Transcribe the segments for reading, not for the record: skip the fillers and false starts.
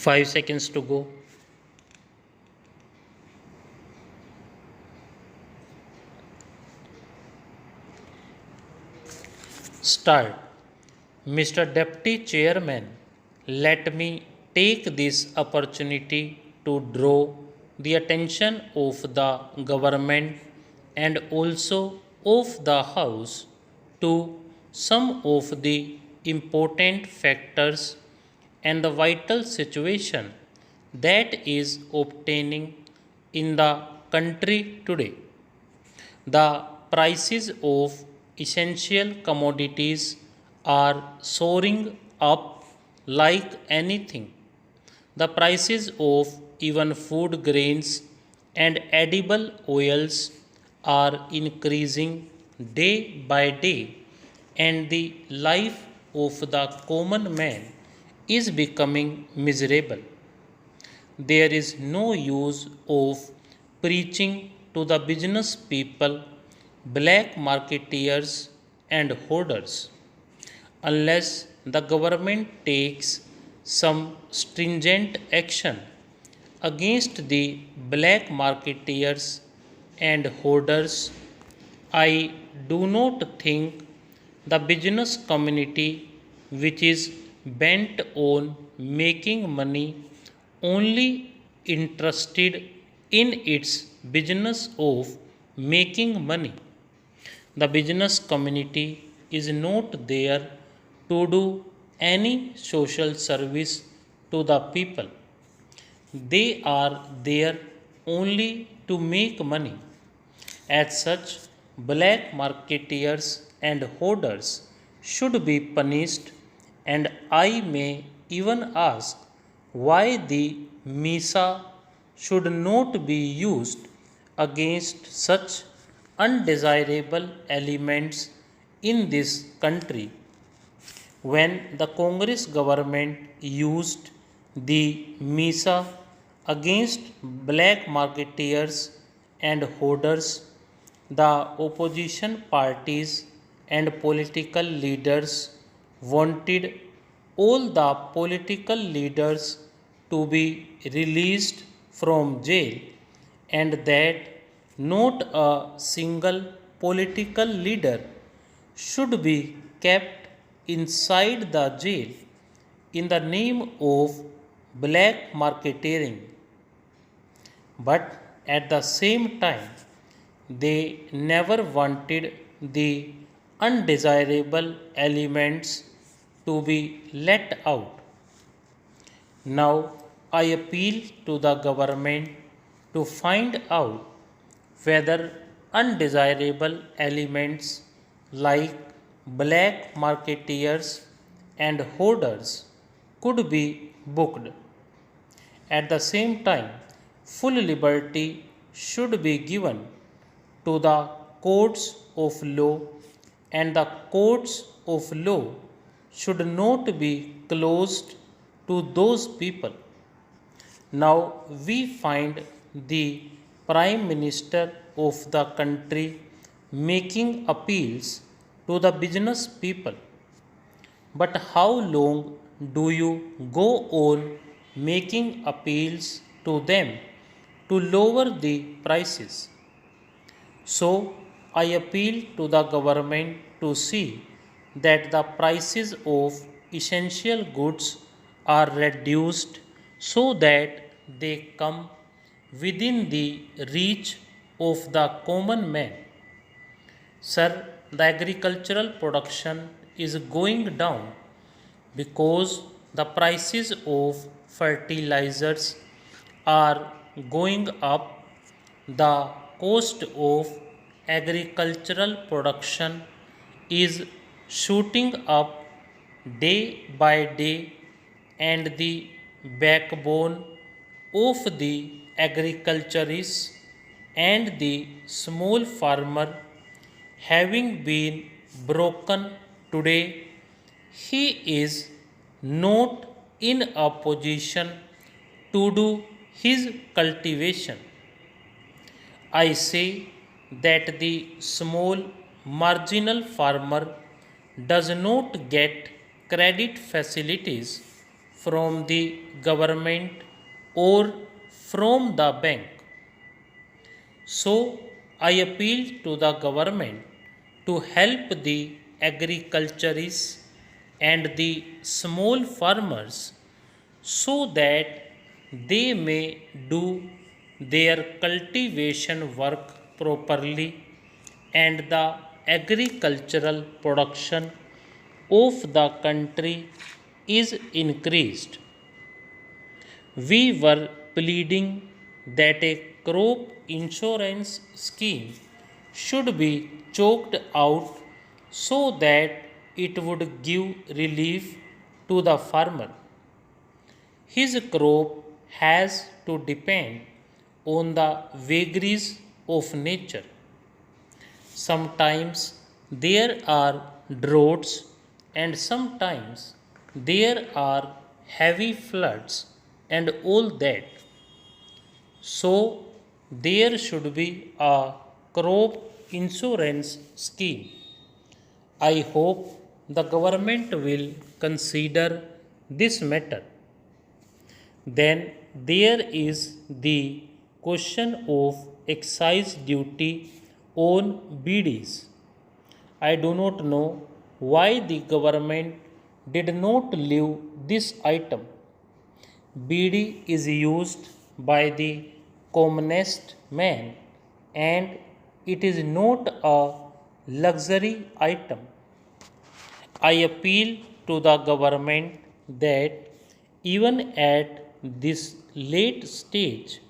5 seconds to go. Start. Mr. Deputy Chairman, let me take this opportunity to draw the attention of the government and also of the House to some of the important factors and the vital situation that is obtaining in the country today. The prices of essential commodities are soaring up like anything. The prices of even food grains and edible oils are increasing day by day, and the life of the common man is becoming miserable. There is no use of preaching to the business people, black marketeers, and hoarders unless the government takes some stringent action against the black marketeers and hoarders. I do not think the business community, which is bent on making money, only interested in its business of making money. The business community is not there to do any social service to the people. They are there only to make money. As such, black marketeers and hoarders should be punished, and I may even ask why the MISA should not be used against such undesirable elements in this country. When the Congress government used the MISA against black marketeers and hoarders, the opposition parties and political leaders wanted all the political leaders to be released from jail, and that not a single political leader should be kept inside the jail in the name of black marketeering. But at the same time, they never wanted the undesirable elements to be let out. Now I appeal to the government to find out whether undesirable elements like black marketeers and hoarders could be booked. At the same time, full liberty should be given to the courts of law, and the courts of law should not be closed to those people. Now we find the Prime Minister of the country making appeals to the business people. But how long do you go on making appeals to them to lower the prices? So I appeal to the government to see that the prices of essential goods are reduced so that they come within the reach of the common man. Sir, the agricultural production is going down because the prices of fertilizers are going up. The cost of agricultural production is shooting up day by day, and the backbone of the agriculturists and the small farmer having been broken today, he is not in a position to do his cultivation. I say that the small marginal farmer does not get credit facilities from the government or from the bank. So I appeal to the government to help the agriculturists and the small farmers so that they may do their cultivation work properly and the agricultural production of the country is increased. We were pleading that a crop insurance scheme should be choked out so that it would give relief to the farmer. His crop has to depend on the vagaries of nature. Sometimes there are droughts and sometimes there are heavy floods and all that. So there should be a crop insurance scheme. I hope the government will consider this matter. Then there is the question of excise duty on BDs. I do not know why the government did not leave this item. BD is used by the commonest man and it is not a luxury item. I appeal to the government that even at this late stage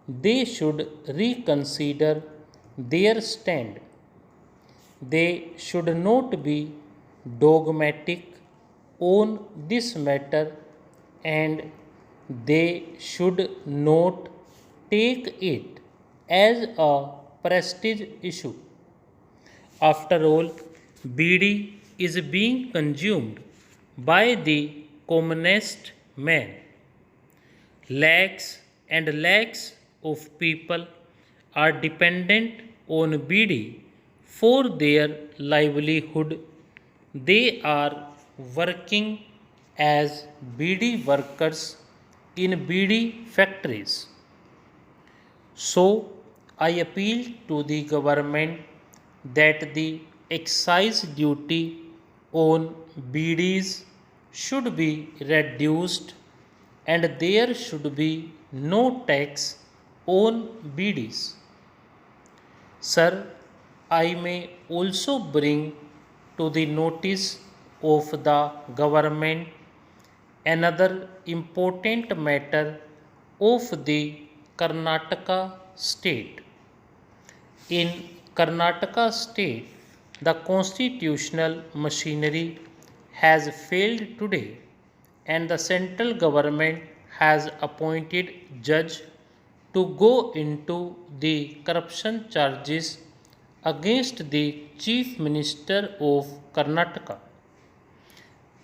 they should reconsider their stand. They should not be dogmatic on this matter and they should not take it as a prestige issue. After all, BD is being consumed by the commonest man. Lakhs and lakhs of people are dependent on BD for their livelihood. They are working as BD workers in BD factories. So I appeal to the government that the excise duty on BDs should be reduced and there should be no tax on BDs. Sir, I may also bring to the notice of the government another important matter of the Karnataka state. In Karnataka state, the constitutional machinery has failed today and the central government has appointed judge to go into the corruption charges against the chief minister of Karnataka.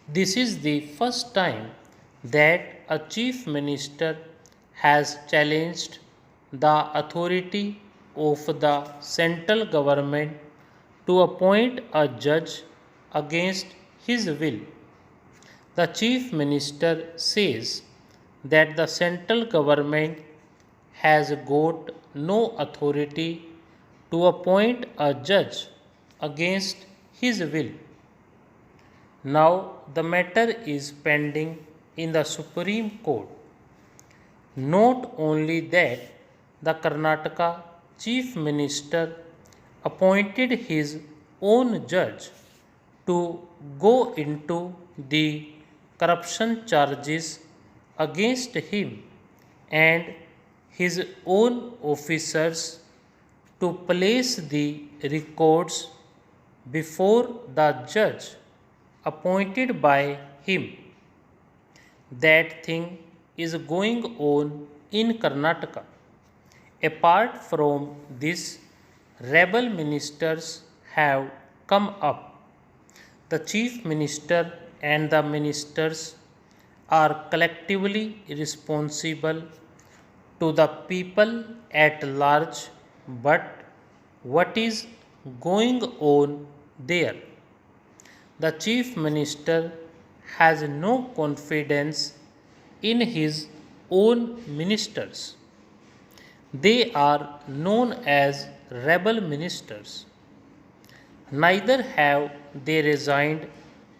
This is the first time that a chief minister has challenged the authority of the central government to appoint a judge against his will. The chief minister says that the central government has got no authority to appoint a judge against his will. Now the matter is pending in the Supreme Court. Not only that, the Karnataka chief minister appointed his own judge to go into the corruption charges against him and his own officers to place the records before the judge appointed by him. That thing is going on in Karnataka. Apart from this, rebel ministers have come up. The chief minister and the ministers are collectively responsible to the people at large, but what is going on there? The chief minister has no confidence in his own ministers. They are known as rebel ministers. Neither have they resigned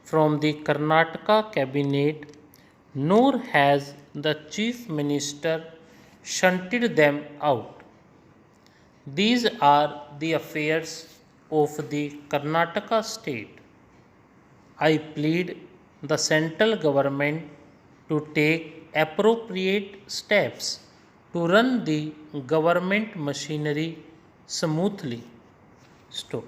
from the Karnataka cabinet, nor has the chief minister shunted them out. These are the affairs of the Karnataka state. I plead the central government to take appropriate steps to run the government machinery smoothly. Stop.